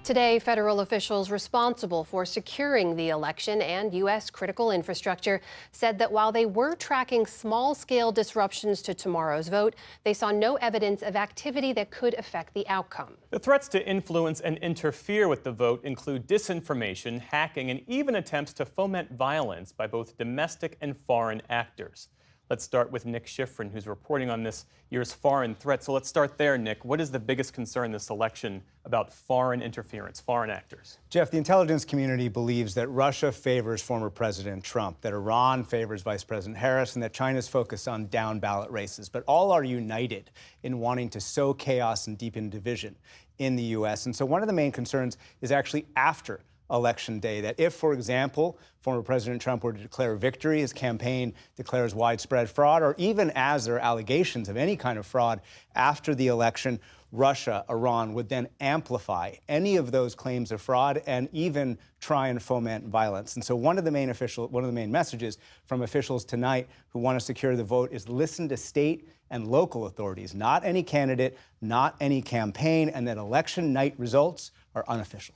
Today, federal officials responsible for securing the election and U.S. critical infrastructure said that while they were tracking small-scale disruptions to tomorrow's vote, they saw no evidence of activity that could affect the outcome. The threats to influence and interfere with the vote include disinformation, hacking, and even attempts to foment violence by both domestic and foreign actors. Let's start with Nick Schifrin, who's reporting on this year's foreign threat. So let's start there, Nick. What is the biggest concern this election about foreign interference, foreign actors? Jeff, the intelligence community believes that Russia favors former President Trump, that Iran favors Vice President Harris, and that China's focused on down-ballot races. But all are united in wanting to sow chaos and deepen division in the U.S. And so one of the main concerns is actually after Election Day, that if, for example, former President Trump were to declare victory, his campaign declares widespread fraud, or even as there are allegations of any kind of fraud after the election, Russia, Iran would then amplify any of those claims of fraud and even try and foment violence. And so one of the main messages from officials tonight who want to secure the vote is listen to state and local authorities, not any candidate, not any campaign, and that election night results are unofficial.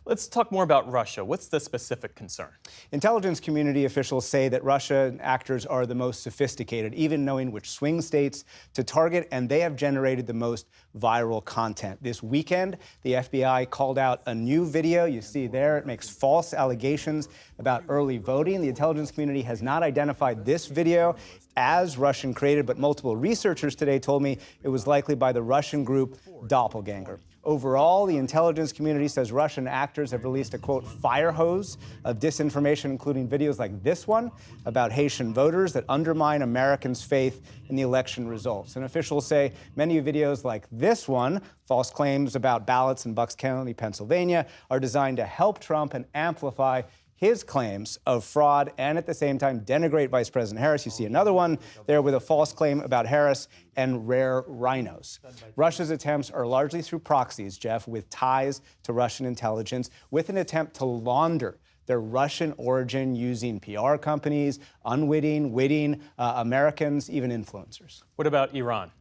Let's talk more about Russia. What's the specific concern? Intelligence community officials say that Russian actors are the most sophisticated, even knowing which swing states to target, and they have generated the most viral content. This weekend, the FBI called out a new video. You see there, it makes false allegations about early voting. The intelligence community has not identified this video as Russian created, but multiple researchers today told me it was likely by the Russian group Doppelganger. Overall, the intelligence community says Russian actors have released a, quote, fire hose of disinformation, including videos like this one about Haitian voters that undermine Americans' faith in the election results. And officials say many videos like this one, false claims about ballots in Bucks County, Pennsylvania, are designed to help Trump and amplify his claims of fraud and at the same time denigrate Vice President Harris. You see another one there with a false claim about Harris and rare rhinos. Russia's attempts are largely through proxies, Jeff, with ties to Russian intelligence, with an attempt to launder their Russian origin using PR companies, witting Americans, even influencers. What about Iran?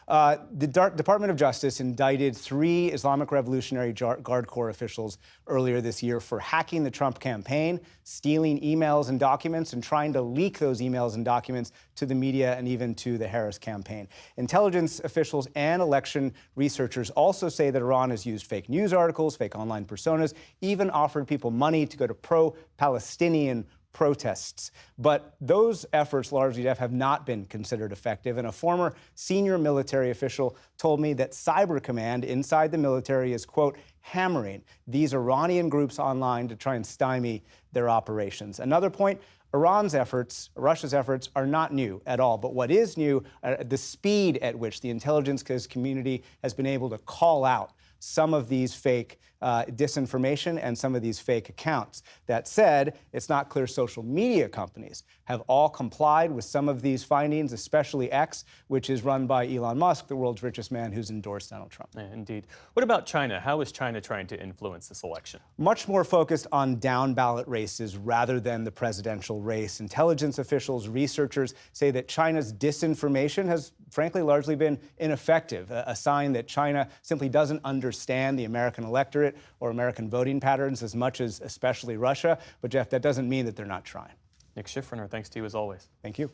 The Department of Justice indicted 3 Islamic Revolutionary Guard Corps officials earlier this year for hacking the Trump campaign, stealing emails and documents, and trying to leak those emails and documents to the media and even to the Harris campaign. Intelligence officials and election researchers also say that Iran has used fake news articles, fake online personas, even offered people money to go to pro-Palestinian protests. But those efforts largely, Jeff, have not been considered effective. And a former senior military official told me that Cyber Command inside the military is, quote, hammering these Iranian groups online to try and stymie their operations. Another point, Russia's efforts are not new at all. But what is new, the speed at which the intelligence community has been able to call out some of these fake disinformation and some of these fake accounts. That said, it's not clear social media companies have all complied with some of these findings, especially X, which is run by Elon Musk, the world's richest man who's endorsed Donald Trump. Yeah, indeed. What about China? How is China trying to influence this election? Much more focused on down-ballot races rather than the presidential race. Intelligence officials, researchers say that China's disinformation has, frankly, largely been ineffective, a sign that China simply doesn't understand the American electorate or American voting patterns as much as especially Russia. But, Jeff, that doesn't mean that they're not trying. Nick Schifrin, thanks to you as always. Thank you.